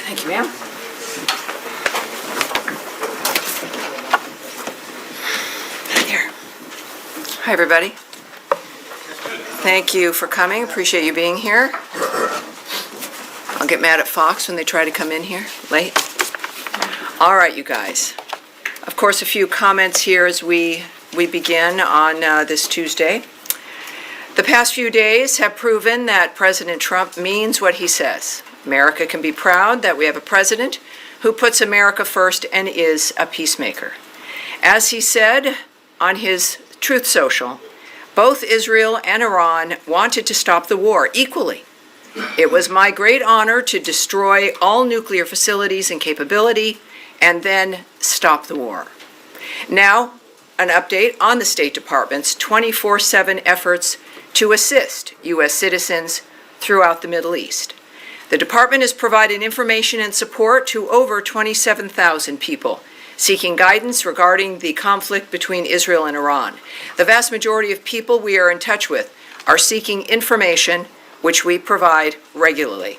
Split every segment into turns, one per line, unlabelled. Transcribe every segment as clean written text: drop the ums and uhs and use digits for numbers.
Thank you, ma'am. Hi there. Hi, everybody. Thank you for coming. Appreciate you being here. I'll get mad at Fox when they try to come in here late. All right, you guys. Of course, a few comments here as we begin on this Tuesday. The past few days have proven that President Trump means what he says. America can be proud that we have a president who puts America first and is a peacemaker. As he said on his Truth Social, both Israel and Iran wanted to stop the war equally. It was my great honor to destroy all nuclear facilities and capability and then stop the war. Now, an update on the State Department's 24/7 efforts to assist U.S. citizens throughout the Middle East. The department has provided information and support to over 27,000 people seeking guidance regarding the conflict between Israel and Iran. The vast majority of people we are in touch with are seeking information, which we provide regularly.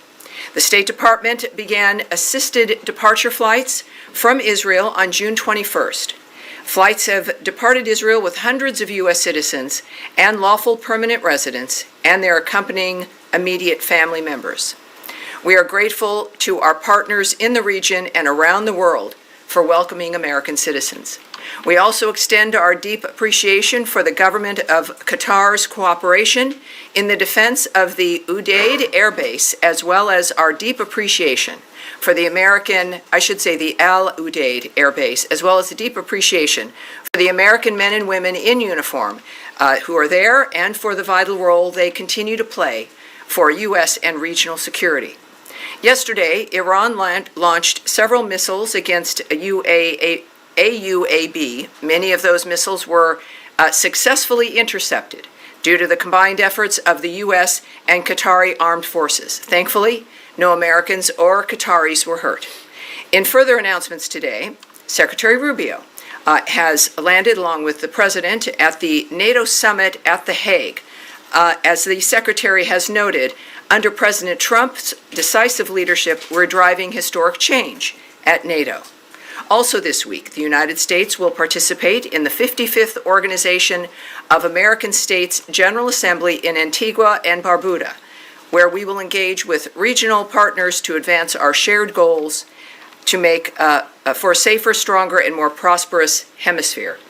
The State Department began assisted departure flights from Israel on June 21st. Flights have departed Israel with hundreds of U.S. citizens and lawful permanent residents and their accompanying immediate family members. We are grateful to our partners in the region and around the world for welcoming American citizens. We also extend our deep appreciation for the government of Qatar's cooperation in the defense of the Udeid Air Base, as well as our deep appreciation for the the Al Udeid Air Base, as well as the deep appreciation for the American men and women in uniform who are there and for the vital role they continue to play for U.S. and regional security. Yesterday, Iran launched several missiles against AUAB. Many of those missiles were successfully intercepted due to the combined efforts of the U.S. and Qatari armed forces. Thankfully, no Americans or Qataris were hurt. In further announcements today, Secretary Rubio has landed along with the President at the NATO summit at The Hague. As the Secretary has noted, under President Trump's decisive leadership, we're driving historic change at NATO. Also this week, the United States will participate in the 55th Organization of American States General Assembly in Antigua and Barbuda, where we will engage with regional partners to advance our shared goals to make for a safer, stronger, and more prosperous hemisphere.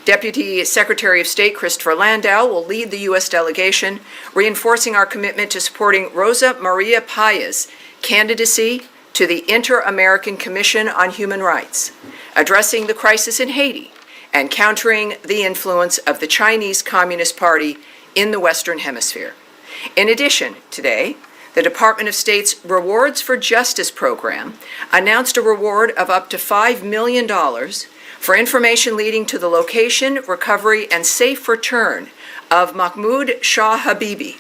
Deputy Secretary of State Christopher Landau will lead the U.S. delegation, reinforcing our commitment to supporting Rosa Maria Paya's candidacy to the Inter-American Commission on Human Rights, addressing the crisis in Haiti, and countering the influence of the Chinese Communist Party in the Western Hemisphere. In addition, today, the Department of State's Rewards for Justice program announced a reward of up to $5 million for information leading to the location, recovery, and safe return of Mahmoud Shah Habibi.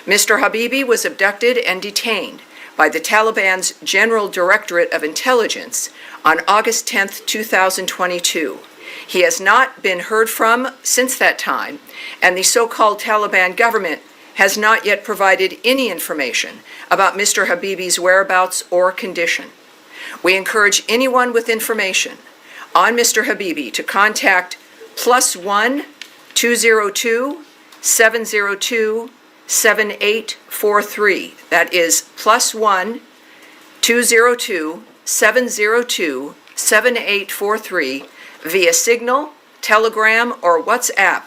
Mr. Habibi was abducted and detained by the Taliban's General Directorate of Intelligence on August 10, 2022. He has not been heard from since that time, and the so-called Taliban government has not yet provided any information about Mr. Habibi's whereabouts or condition. We encourage anyone with information on Mr. Habibi to contact +1 202 702 7843. That is +1 202 702 7843 via Signal, Telegram, or WhatsApp,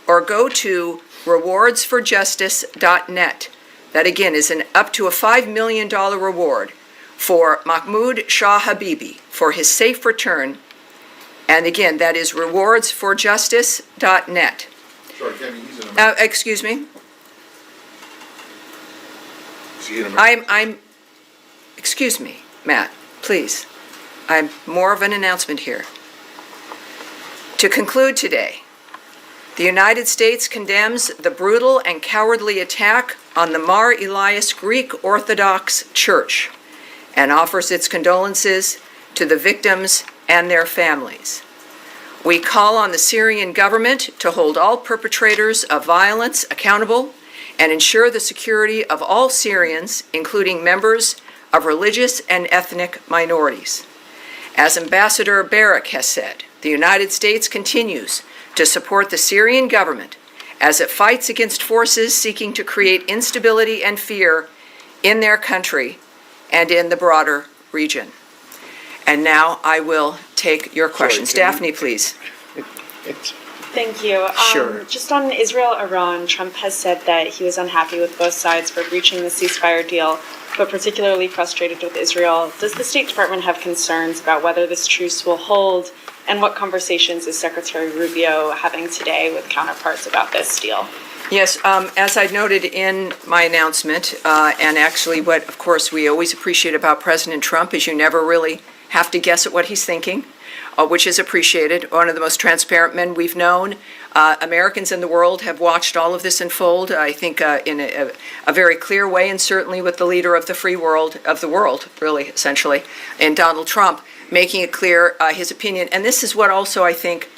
or go to rewardsforjustice.net. That again is an up to a $5 million reward for Mahmoud Shah Habibi for his safe return. And again, that is rewardsforjustice.net.
Sorry, Tammy, he's in America.
Excuse me?
Is he in America?
Excuse me, Matt, please. I'm more of an announcement here. To conclude today, the United States condemns the brutal and cowardly attack on the Mar Elias Greek Orthodox Church and offers its condolences to the victims and their families. We call on the Syrian government to hold all perpetrators of violence accountable and ensure the security of all Syrians, including members of religious and ethnic minorities. As Ambassador Barak has said, the United States continues to support the Syrian government as it fights against forces seeking to create instability and fear in their country and in the broader region. And now I will take your questions. Daphne, please.
Thank you.
Sure.
Just on Israel-Iran, Trump has said that he was unhappy with both sides for reaching the ceasefire deal, but particularly frustrated with Israel. Does the State Department have concerns about whether this truce will hold, and what conversations is Secretary Rubio having today with counterparts about this deal?
Yes, as I noted in my announcement, and actually what, of course, we always appreciate about President Trump is you never really have to guess at what he's thinking, which is appreciated. One of the most transparent men we've known. Americans in the world have watched all of this unfold, I think, in a very clear way, and certainly with the leader of the free world, of the world, really, essentially, in Donald Trump, making it clear his opinion. And this is what also, I think,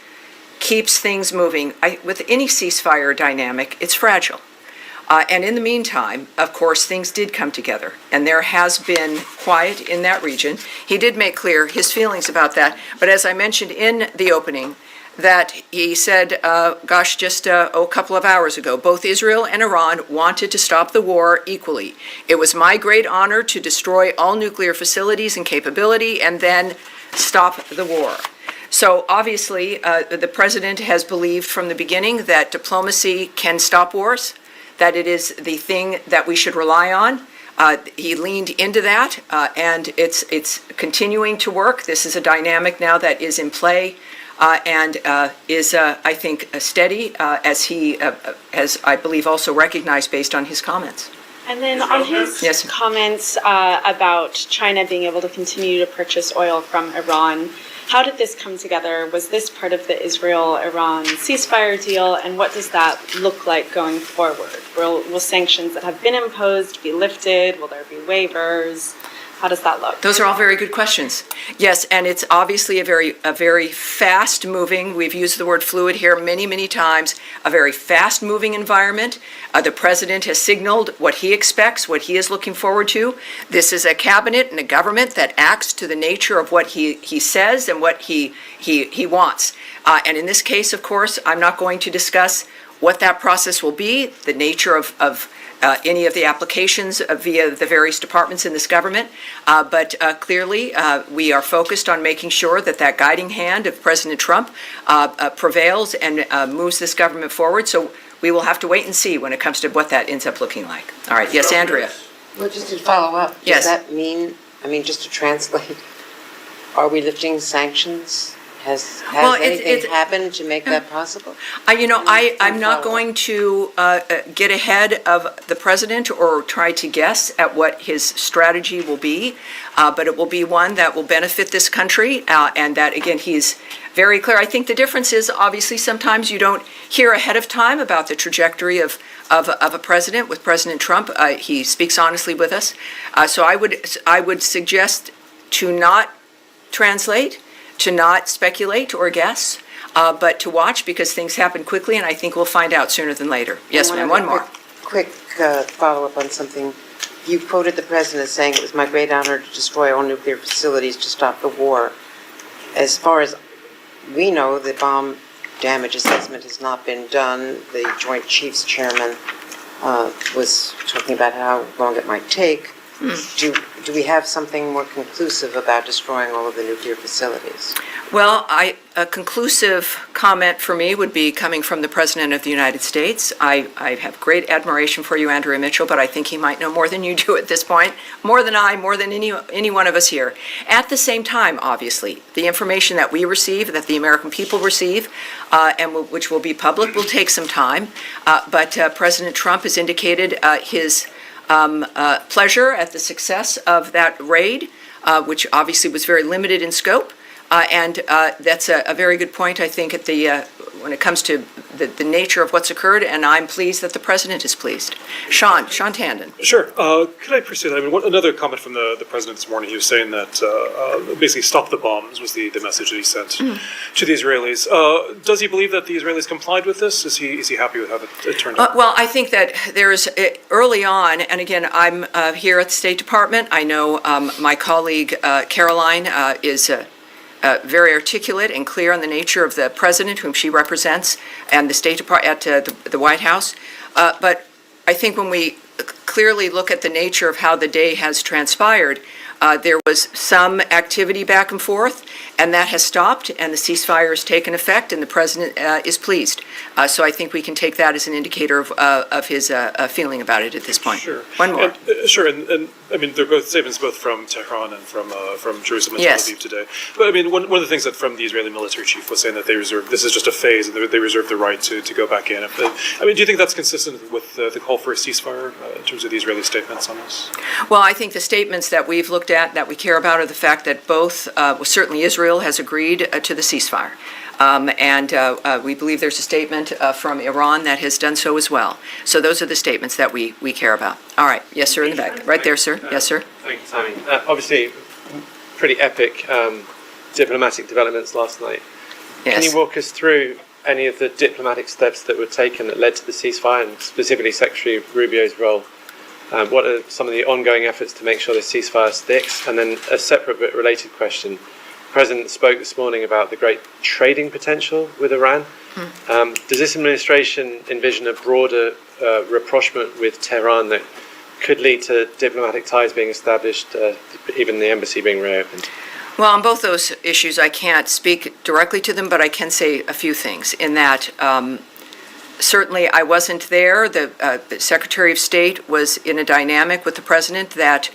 keeps things moving. With any ceasefire dynamic, it's fragile. And in the meantime, of course, things did come together, and there has been quiet in that region. He did make clear his feelings about that, but as I mentioned in the opening, that he said, just a couple of hours ago, both Israel and Iran wanted to stop the war equally. It was my great honor to destroy all nuclear facilities and capability and then stop the war. So obviously, the president has believed from the beginning that diplomacy can stop wars, that it is the thing that we should rely on. He leaned into that, and it's continuing to work. This is a dynamic now that is in play and is, I think, steady, as he has, I believe, also recognized based on his comments.
And then on his
Yes.
comments about China being able to continue to purchase oil from Iran, how did this come together? Was this part of the Israel-Iran ceasefire deal, and what does that look like going forward? Will sanctions that have been imposed be lifted? Will there be waivers? How does that look?
Those are all very good questions. Yes, and it's obviously a very fast-moving, we've used the word fluid here many, many times, a very fast-moving environment. The president has signaled what he expects, what he is looking forward to. This is a cabinet and a government that acts to the nature of what he says and what he wants. And in this case, of course, I'm not going to discuss what that process will be, the nature of any of the applications via the various departments in this government. But clearly, we are focused on making sure that that guiding hand of President Trump prevails and moves this government forward. So we will have to wait and see when it comes to what that ends up looking like. All right. Yes, Andrea.
Well, just to follow up,
Yes.
does that mean, just to translate, are we lifting sanctions? Has anything happened to make that possible?
I'm not going to get ahead of the president or try to guess at what his strategy will be, but it will be one that will benefit this country, and that, again, he's very clear. I think the difference is, obviously, sometimes you don't hear ahead of time about the trajectory of a president. With President Trump, he speaks honestly with us. So I would suggest to not translate, to not speculate or guess, but to watch, because things happen quickly, and I think we'll find out sooner than later. Yes, ma'am, one more.
Quick follow-up on something. You quoted the president as saying, "It was my great honor to destroy all nuclear facilities to stop the war." As far as we know, the bomb damage assessment has not been done. The Joint Chiefs Chairman was talking about how long it might take. Do we have something more conclusive about destroying all of the nuclear facilities?
Well, a conclusive comment for me would be coming from the President of the United States. I have great admiration for you, Andrea Mitchell, but I think he might know more than you do at this point, more than I, more than any one of us here. At the same time, obviously, the information that we receive, that the American people receive, which will be public, will take some time. But President Trump has indicated his pleasure at the success of that raid, which obviously was very limited in scope. And that's a very good point, I think, at the when it comes to the nature of what's occurred, and I'm pleased that the president is pleased. Sean Tandon.
Sure. Could I pursue that? I mean, another comment from the president this morning, he was saying that basically stop the bombs was the message that he sent to the Israelis. Does he believe that the Israelis complied with this? Is he happy with how it turned out?
Well, I think that there's early on, and again, I'm here at the State Department. I know my colleague Caroline is very articulate and clear on the nature of the president whom she represents and the State Department at the White House. But I think when we clearly look at the nature of how the day has transpired, there was some activity back and forth, and that has stopped, and the ceasefire has taken effect, and the president is pleased. So I think we can take that as an indicator of his feeling about it at this point.
Sure.
One more.
Sure, and I mean, they're both statements both from Tehran and from Jerusalem and
Yes.
Tel Aviv today. But I mean, one of the things that from the Israeli military chief was saying that this is just a phase, and they reserve the right to go back in. I mean, do you think that's consistent with the call for a ceasefire in terms of the Israeli statements on this?
Well, I think the statements that we've looked at that we care about are the fact that both, certainly Israel has agreed to the ceasefire. And we believe there's a statement from Iran that has done so as well. So those are the statements that we care about. All right. Yes, sir, in the back. Right there, sir. Yes, sir.
Thanks, Sammy. Obviously, pretty epic diplomatic developments last night.
Yes.
Can you walk us through any of the diplomatic steps that were taken that led to the ceasefire, and specifically Secretary Rubio's role? What are some of the ongoing efforts to make sure the ceasefire sticks? And then a separate but related question. The President spoke this morning about the great trading potential with Iran. Does this administration envision a broader rapprochement with Tehran that could lead to diplomatic ties being established, even the embassy being reopened?
Well, on both those issues, I can't speak directly to them, but I can say a few things in that certainly I wasn't there. The Secretary of State was in a dynamic with the President that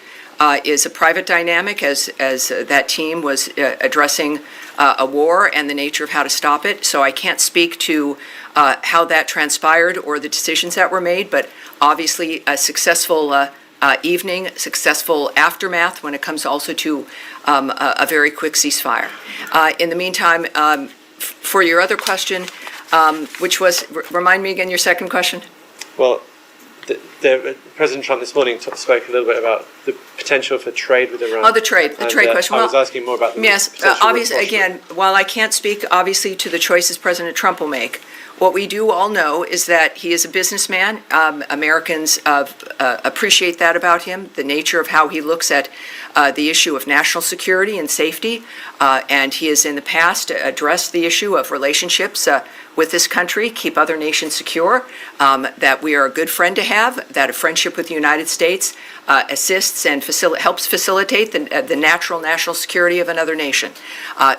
is a private dynamic as that team was addressing a war and the nature of how to stop it. So I can't speak to how that transpired or the decisions that were made, but obviously a successful evening, successful aftermath when it comes also to a very quick ceasefire. In the meantime, for your other question, which was, remind me again your second question?
Well, President Trump this morning spoke a little bit about the potential for trade with Iran.
Oh, the trade question.
I was asking more about the
yes,
potential
obviously,
rapprochement.
again, while I can't speak obviously to the choices President Trump will make, what we do all know is that he is a businessman. Americans appreciate that about him, the nature of how he looks at the issue of national security and safety, and he has in the past addressed the issue of relationships with this country, keep other nations secure, that we are a good friend to have, that a friendship with the United States assists and helps facilitate the natural national security of another nation.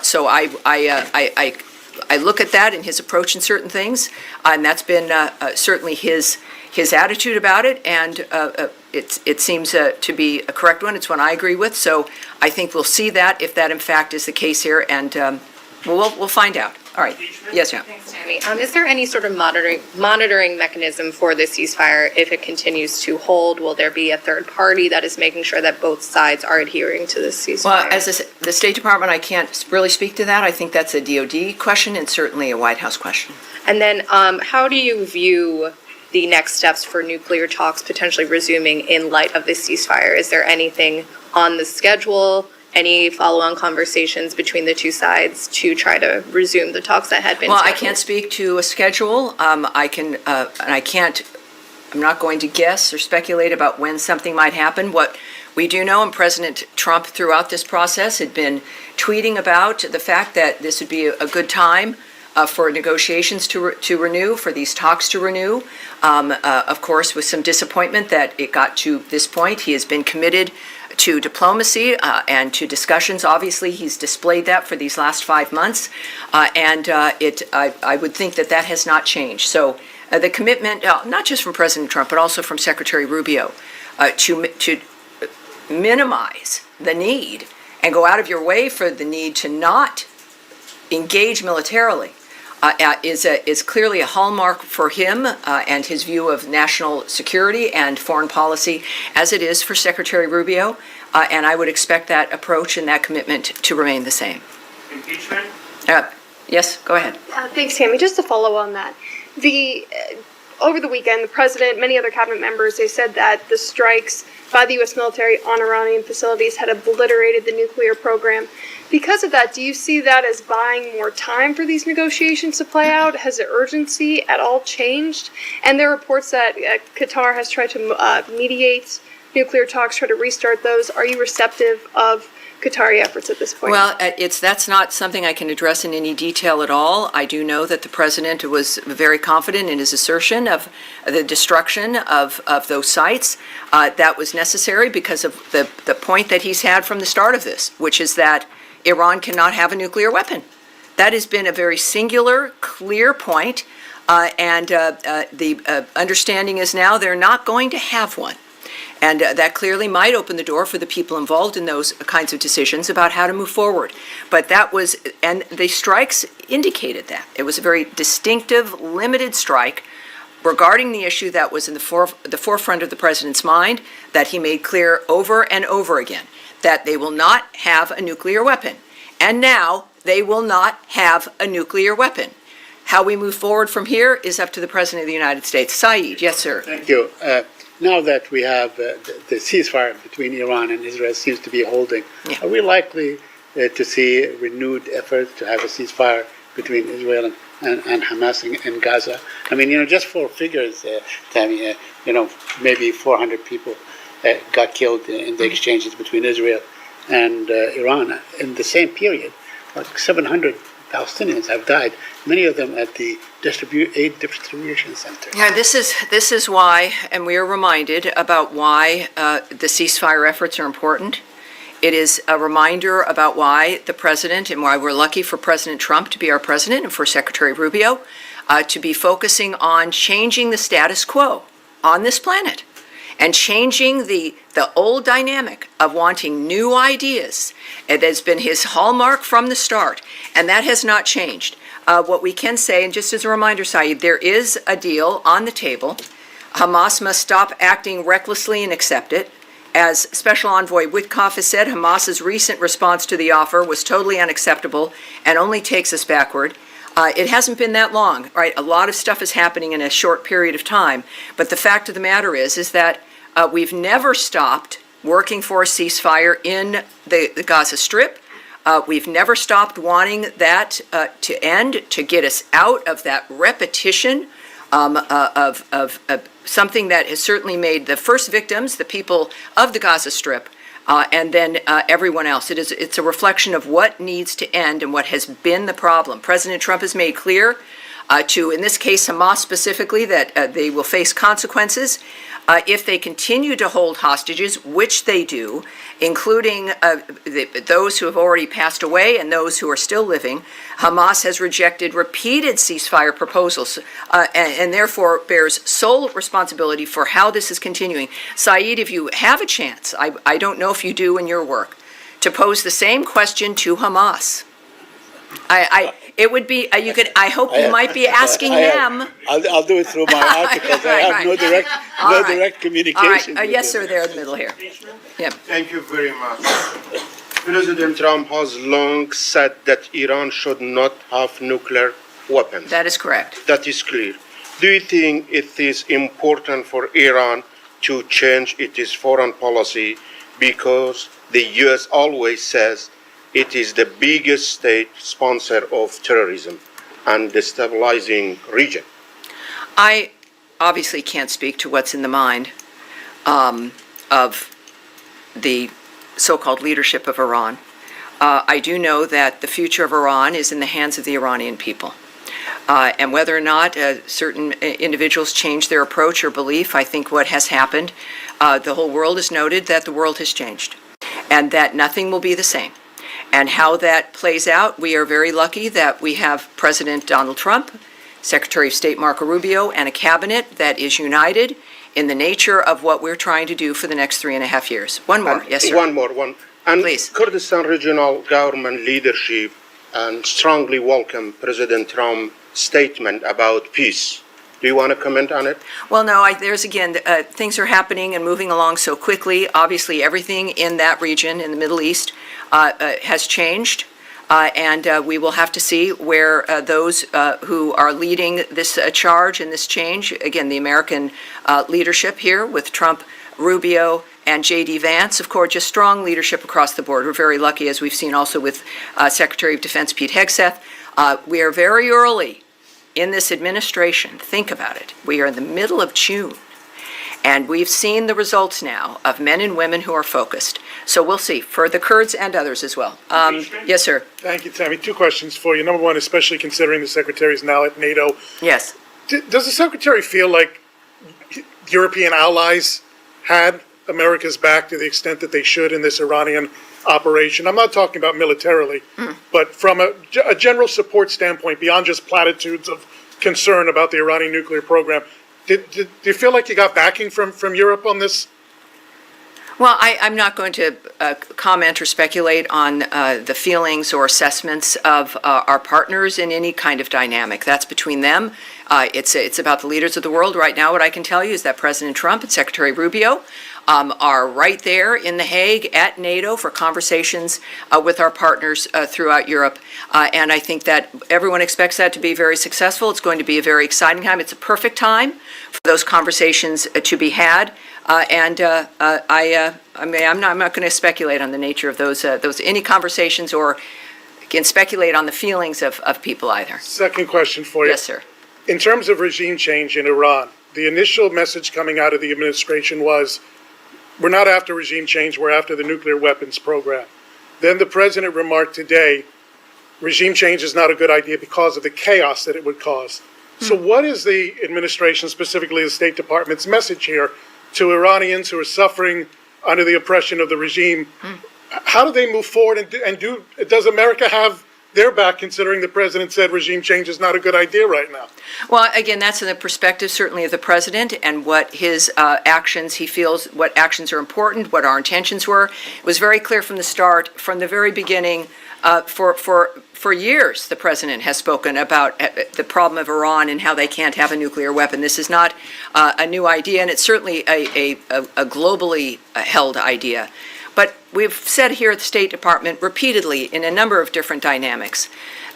So I look at that in his approach in certain things, and that's been certainly his attitude about it, and it seems to be a correct one. It's one I agree with. So I think we'll see that if that in fact is the case here, and we'll find out. All right. Yes, ma'am.
Thanks, Tammy. Is there any sort of monitoring mechanism for the ceasefire if it continues to hold? Will there be a third party that is making sure that both sides are adhering to the ceasefire?
Well, as the State Department, I can't really speak to that. I think that's a DOD question and certainly a White House question.
And then how do you view the next steps for nuclear talks potentially resuming in light of the ceasefire? Is there anything on the schedule? Any follow-on conversations between the two sides to try to resume the talks that had been
Well,
scheduled?
I can't speak to a schedule. I'm not going to guess or speculate about when something might happen. What we do know, and President Trump throughout this process had been tweeting about the fact that this would be a good time for negotiations to renew, for these talks to renew. Of course, with some disappointment that it got to this point. He has been committed to diplomacy and to discussions. Obviously, he's displayed that for these last 5 months, and I would think that has not changed. So the commitment, not just from President Trump, but also from Secretary Rubio, to minimize the need and go out of your way for the need to not engage militarily, is clearly a hallmark for him and his view of national security and foreign policy, as it is for Secretary Rubio, and I would expect that approach and that commitment to remain the same.
Impeachment?
Yes, go ahead.
Thanks, Tammy. Just to follow on that, over the weekend, the president, many other cabinet members, they said that the strikes by the U.S. military on Iranian facilities had obliterated the nuclear program. Because of that, do you see that as buying more time for these negotiations to play out? Has the urgency at all changed? And there are reports that Qatar has tried to mediate nuclear talks, try to restart those. Are you receptive of Qatari efforts at this point?
Well, that's not something I can address in any detail at all. I do know that the president was very confident in his assertion of the destruction of those sites. That was necessary because of the point that he's had from the start of this, which is that Iran cannot have a nuclear weapon. That has been a very singular, clear point, and the understanding is now they're not going to have one. And that clearly might open the door for the people involved in those kinds of decisions about how to move forward. But that was, and the strikes indicated that. It was a very distinctive, limited strike regarding the issue that was in the forefront of the president's mind, that he made clear over and over again, that they will not have a nuclear weapon. And now they will not have a nuclear weapon. How we move forward from here is up to the President of the United States. Saeed, yes, sir.
Thank you. Now that we have the ceasefire between Iran and Israel seems to be holding, are we likely to see renewed efforts to have a ceasefire between Israel and Hamas in Gaza? I mean, just for figures, Tammy, maybe 400 people got killed in the exchanges between Israel and Iran. In the same period, like 700 Palestinians have died, many of them at the aid distribution center.
Yeah, this is why, and we are reminded about why the ceasefire efforts are important. It is a reminder about why the president, and why we're lucky for President Trump to be our president and for Secretary Rubio to be focusing on changing the status quo on this planet and changing the old dynamic of wanting new ideas. It has been his hallmark from the start, and that has not changed. What we can say, and just as a reminder, Saeed, there is a deal on the table. Hamas must stop acting recklessly and accept it. As Special Envoy Witkoff has said, Hamas's recent response to the offer was totally unacceptable and only takes us backward. It hasn't been that long, right? A lot of stuff is happening in a short period of time. But the fact of the matter is that we've never stopped working for a ceasefire in the Gaza Strip. We've never stopped wanting that to end, to get us out of that repetition of something that has certainly made the first victims, the people of the Gaza Strip, and then everyone else. It's a reflection of what needs to end and what has been the problem. President Trump has made clear to, in this case, Hamas specifically, that they will face consequences if they continue to hold hostages, which they do, including those who have already passed away and those who are still living. Hamas has rejected repeated ceasefire proposals and therefore bears sole responsibility for how this is continuing. Saeed, if you have a chance, I don't know if you do in your work, to pose the same question to Hamas. It would be, I hope you might be asking them.
I'll do it through my articles. I have no direct communication.
All right. Yes, sir, there in the middle here. Yeah.
Thank you very much. President Trump has long said that Iran should not have nuclear weapons.
That is correct.
That is clear. Do you think it is important for Iran to change its foreign policy because the U.S. always says it is the biggest state sponsor of terrorism and destabilizing region?
I obviously can't speak to what's in the mind of the so-called leadership of Iran. I do know that the future of Iran is in the hands of the Iranian people. And whether or not certain individuals change their approach or belief, I think what has happened, the whole world has noted that the world has changed and that nothing will be the same. And how that plays out, we are very lucky that we have President Donald Trump, Secretary of State Marco Rubio, and a cabinet that is united in the nature of what we're trying to do for the next 3.5 years. One more. Yes, sir.
One more. And
please.
Kurdistan regional government leadership and strongly welcome President Trump's statement about peace. Do you want to comment on it?
Well, no, there's again, things are happening and moving along so quickly. Obviously, everything in that region, in the Middle East, has changed. And we will have to see where those who are leading this charge and this change, again, the American leadership here with Trump, Rubio, and J.D. Vance, of course, just strong leadership across the board. We're very lucky, as we've seen also with Secretary of Defense Pete Hegseth. We are very early in this administration. Think about it. We are in the middle of June. And we've seen the results now of men and women who are focused. So we'll see, for the Kurds and others as well. Yes, sir.
Thank you, Tammy. Two questions for you. Number one, especially considering the Secretary is now at NATO.
Yes.
Does the Secretary feel like European allies had America's back to the extent that they should in this Iranian operation? I'm not talking about militarily, but from a general support standpoint, beyond just platitudes of concern about the Iranian nuclear program, do you feel like you got backing from Europe on this?
Well, I'm not going to comment or speculate on the feelings or assessments of our partners in any kind of dynamic. That's between them. It's about the leaders of the world. Right now, what I can tell you is that President Trump and Secretary Rubio are right there in The Hague at NATO for conversations with our partners throughout Europe. And I think that everyone expects that to be very successful. It's going to be a very exciting time. It's a perfect time for those conversations to be had. I'm not going to speculate on the nature of those any conversations or can speculate on the feelings of people either.
Second question for you.
Yes, sir.
In terms of regime change in Iran, the initial message coming out of the administration was, we're not after regime change, we're after the nuclear weapons program. Then the president remarked today, regime change is not a good idea because of the chaos that it would cause. So what is the administration, specifically the State Department's message here to Iranians who are suffering under the oppression of the regime? How do they move forward and does America have their back, considering the president said regime change is not a good idea right now?
Well, again, that's in the perspective certainly of the president and what his actions, he feels what actions are important, what our intentions were. It was very clear from the start, from the very beginning, for years, the president has spoken about the problem of Iran and how they can't have a nuclear weapon. This is not a new idea, and it's certainly a globally held idea. But we've said here at the State Department repeatedly in a number of different dynamics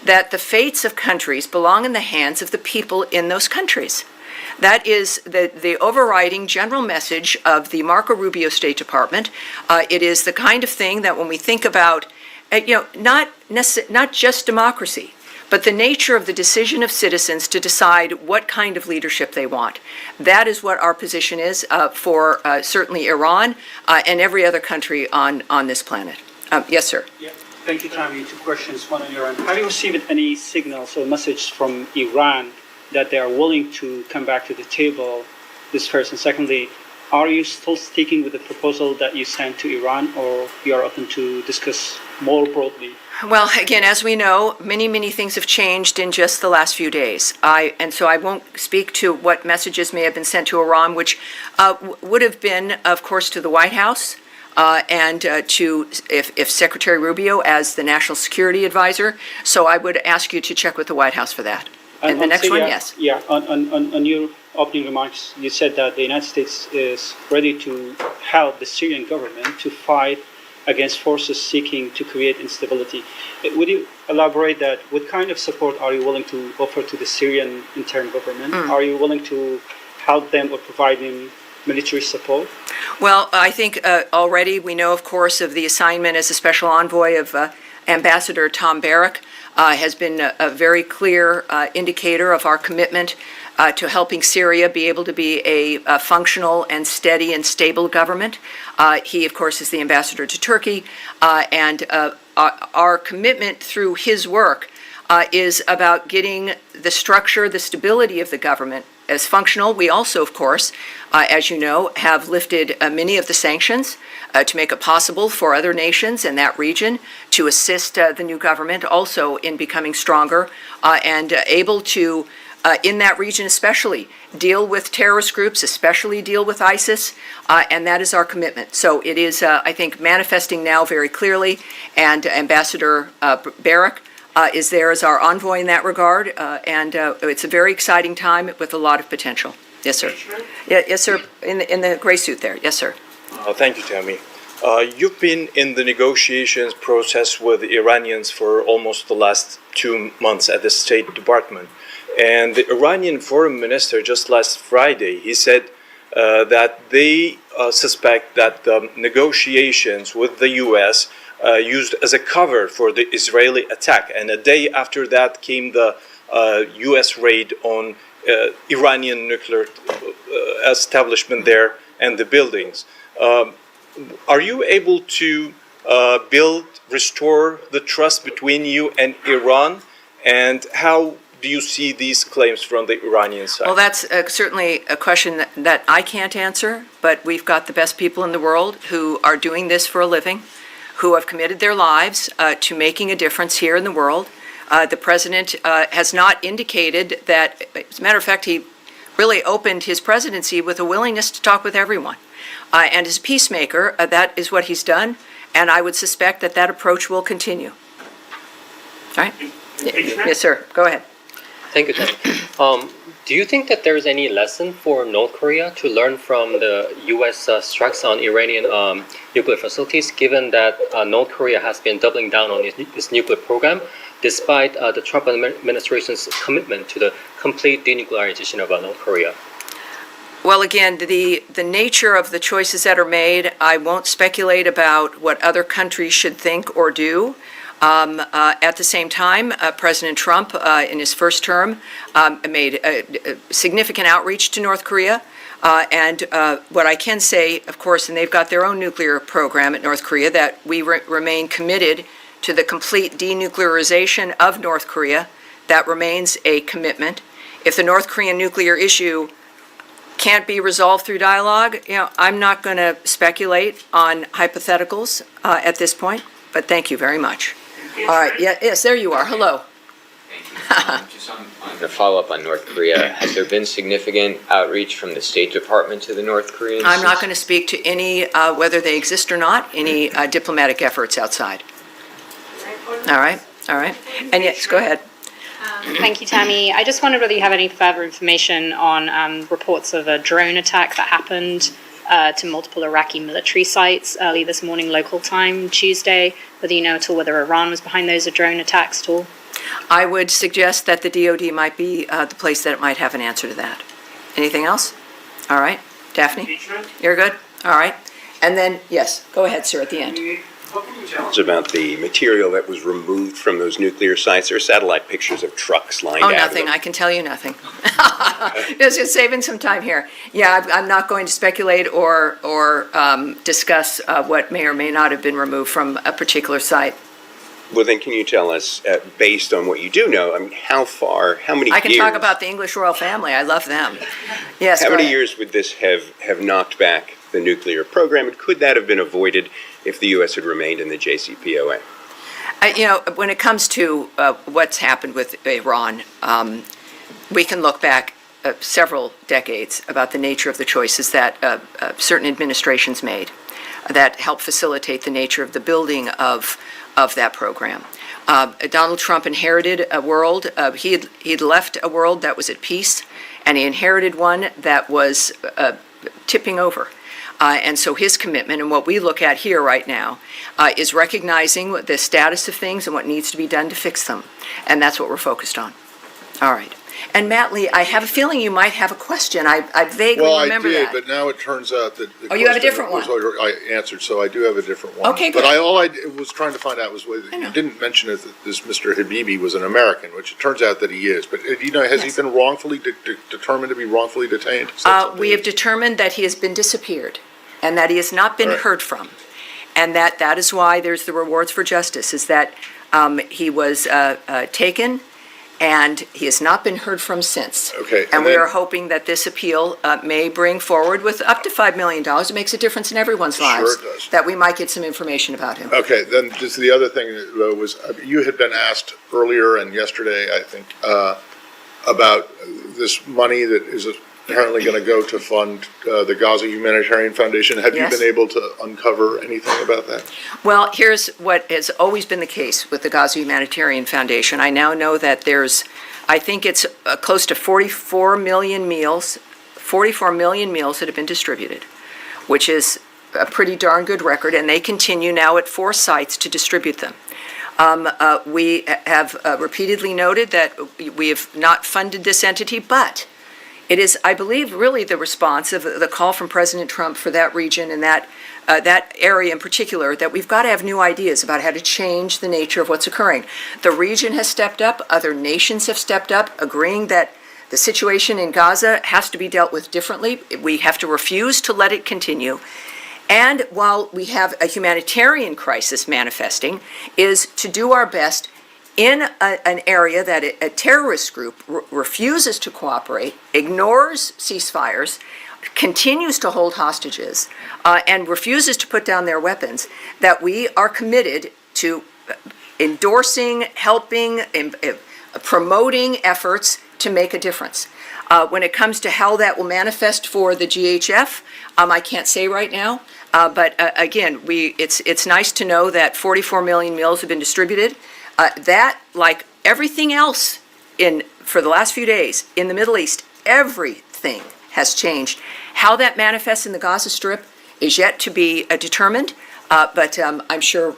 that the fates of countries belong in the hands of the people in those countries. That is the overriding general message of the Marco Rubio State Department. It is the kind of thing that when we think about, not just democracy, but the nature of the decision of citizens to decide what kind of leadership they want. That is what our position is for certainly Iran and every other country on this planet. Yes, sir.
Yeah. Thank you, Tommy. Two questions, one on Iran. Have you received any signals or message from Iran that they are willing to come back to the table, this first? And secondly, are you still sticking with the proposal that you sent to Iran, or you are open to discuss more broadly?
Well, again, as we know, many things have changed in just the last few days. And so I won't speak to what messages may have been sent to Iran, which would have been, of course, to the White House and to if Secretary Rubio as the National Security Advisor. So I would ask you to check with the White House for that. And the next one, yes.
Yeah, on your opening remarks, you said that the United States is ready to help the Syrian government to fight against forces seeking to create instability. Would you elaborate that? What kind of support are you willing to offer to the Syrian interim government? Are you willing to help them or provide them military support?
Well, I think already we know, of course, of the assignment as a special envoy of Ambassador Tom Barrack has been a very clear indicator of our commitment to helping Syria be able to be a functional and steady and stable government. He, of course, is the ambassador to Turkey, and our commitment through his work is about getting the structure, the stability of the government as functional. We also, of course, as you know, have lifted many of the sanctions to make it possible for other nations in that region to assist the new government also in becoming stronger and able to, in that region especially, deal with terrorist groups, especially deal with ISIS, and that is our commitment. So it is, I think, manifesting now very clearly, and Ambassador Barrack is there as our envoy in that regard, and it's a very exciting time with a lot of potential. Yes, sir. Yeah, yes, sir. In the gray suit there. Yes, sir.
Thank you, Tammy. You've been in the negotiations process with the Iranians for almost the last 2 months at the State Department. And the Iranian foreign minister just last Friday, he said that they suspect that the negotiations with the U.S. Used as a cover for the Israeli attack. And a day after that came the U.S. raid on Iranian nuclear establishment there and the buildings. Are you able to restore the trust between you and Iran? And how do you see these claims from the Iranian side?
Well, that's certainly a question that I can't answer, but we've got the best people in the world who are doing this for a living, who have committed their lives to making a difference here in the world. The president has not indicated that, as a matter of fact, he really opened his presidency with a willingness to talk with everyone. And as a peacemaker, that is what he's done, and I would suspect that that approach will continue. All right? Yes, sir. Go ahead.
Thank you, Jenny. Do you think that there is any lesson for North Korea to learn from the U.S. strikes on Iranian nuclear facilities, given that North Korea has been doubling down on its nuclear program, despite the Trump administration's commitment to the complete denuclearization of North Korea?
Well, again, the nature of the choices that are made, I won't speculate about what other countries should think or do. At the same time, President Trump, in his first term, made a significant outreach to North Korea. And what I can say, of course, and they've got their own nuclear program at North Korea, that we remain committed to the complete denuclearization of North Korea. That remains a commitment. If the North Korean nuclear issue can't be resolved through dialogue, I'm not going to speculate on hypotheticals at this point, but thank you very much. All right, yes, there you are. Hello.
Thank you. Just on the follow-up on North Korea, has there been significant outreach from the State Department to the North Koreans?
I'm not going to speak to any, whether they exist or not, any diplomatic efforts outside. All right. And yes, go ahead.
Thank you, Tammy. I just wondered whether you have any further information on reports of a drone attack that happened to multiple Iraqi military sites early this morning, local time, Tuesday, whether you know at all whether Iran was behind those drone attacks at all?
I would suggest that the DOD might be the place that it might have an answer to that. Anything else? All right. Daphne? You're good? All right. And then, yes, go ahead, sir, at the end.
What can you tell us about the material that was removed from those nuclear sites? There are satellite pictures of trucks lined out.
Oh, nothing. I can tell you nothing. Just saving some time here. Yeah, I'm not going to speculate or discuss what may or may not have been removed from a particular site.
Well, then can you tell us, based on what you do know, how many years?
I can talk about the English royal family. I love them. Yes,
How many years would this have knocked back the nuclear program? And could that have been avoided if the U.S. had remained in the JCPOA?
When it comes to what's happened with Iran, we can look back several decades about the nature of the choices that certain administrations made that helped facilitate the nature of the building of that program. Donald Trump inherited a world, he'd left a world that was at peace, and he inherited one that was tipping over. And so his commitment, and what we look at here right now, is recognizing the status of things and what needs to be done to fix them. And that's what we're focused on. All right. And Matt Lee, I have a feeling you might have a question. I vaguely remember that.
Well, I did, but now it turns out that the
you have a different one.
I answered, so I do have a different one.
Okay, good.
But all I was trying to find out was whether you didn't mention that this Mr. Habibi was an American, which it turns out that he is. But has he been wrongfully determined to be wrongfully detained?
We have determined that he has been disappeared and that he has not been heard from. And that is why there's the rewards for justice, is that he was taken and he has not been heard from since.
Okay.
And we are hoping that this appeal may bring forward, with up to $5 million, it makes a difference in everyone's lives,
Sure it does.
that we might get some information about him.
Okay, then just the other thing, though, was you had been asked earlier and yesterday, I think, about this money that is apparently going to go to fund the Gaza Humanitarian Foundation. Have you been able to uncover anything about that?
Well, here's what has always been the case with the Gaza Humanitarian Foundation. I now know that I think it's close to 44 million meals that have been distributed, which is a pretty darn good record, and they continue now at 4 sites to distribute them. We have repeatedly noted that we have not funded this entity, but it is, I believe, really the response of the call from President Trump for that region and that area in particular, that we've got to have new ideas about how to change the nature of what's occurring. The region has stepped up, other nations have stepped up, agreeing that the situation in Gaza has to be dealt with differently. We have to refuse to let it continue. And while we have a humanitarian crisis manifesting, is to do our best in an area that a terrorist group refuses to cooperate, ignores ceasefires, continues to hold hostages, and refuses to put down their weapons, that we are committed to endorsing, helping, promoting efforts to make a difference. When it comes to how that will manifest for the GHF, I can't say right now. But again, it's nice to know that 44 million meals have been distributed. That, like everything else for the last few days in the Middle East, everything has changed. How that manifests in the Gaza Strip is yet to be determined, but I'm sure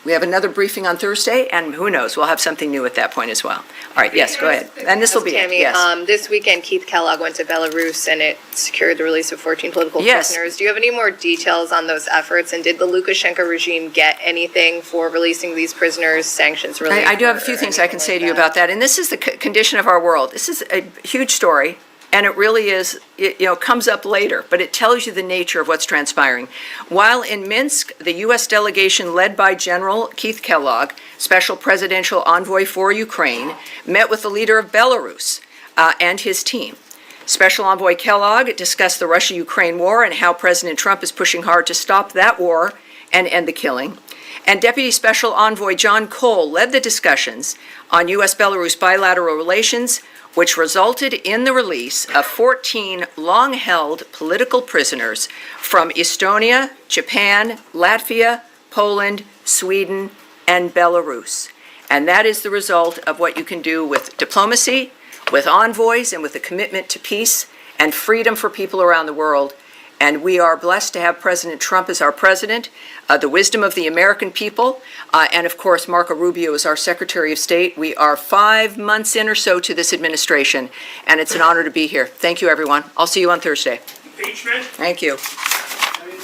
we have another briefing on Thursday, and who knows, we'll have something new at that point as well. All right, yes, go ahead. And this will be it,
Tammy,
yes.
this weekend, Keith Kellogg went to Belarus and it secured the release of 14 political
Yes.
prisoners. Do you have any more details on those efforts? And did the Lukashenko regime get anything for releasing these prisoners, sanctions relief?
I do have a few things I can say to you about that, and this is the condition of our world. This is a huge story, and it really is, comes up later, but it tells you the nature of what's transpiring. While in Minsk, the U.S. delegation led by General Keith Kellogg, Special Presidential Envoy for Ukraine, met with the leader of Belarus and his team. Special Envoy Kellogg discussed the Russia-Ukraine war and how President Trump is pushing hard to stop that war and end the killing. And Deputy Special Envoy John Cole led the discussions on U.S.-Belarus bilateral relations, which resulted in the release of 14 long-held political prisoners from Estonia, Japan, Latvia, Poland, Sweden, and Belarus. And that is the result of what you can do with diplomacy, with envoys, and with a commitment to peace and freedom for people around the world. And we are blessed to have President Trump as our president, the wisdom of the American people, and of course, Marco Rubio is our Secretary of State. We are 5 months in or so to this administration, and it's an honor to be here. Thank you, everyone. I'll see you on Thursday.
Impeachment?
Thank you.
I mean,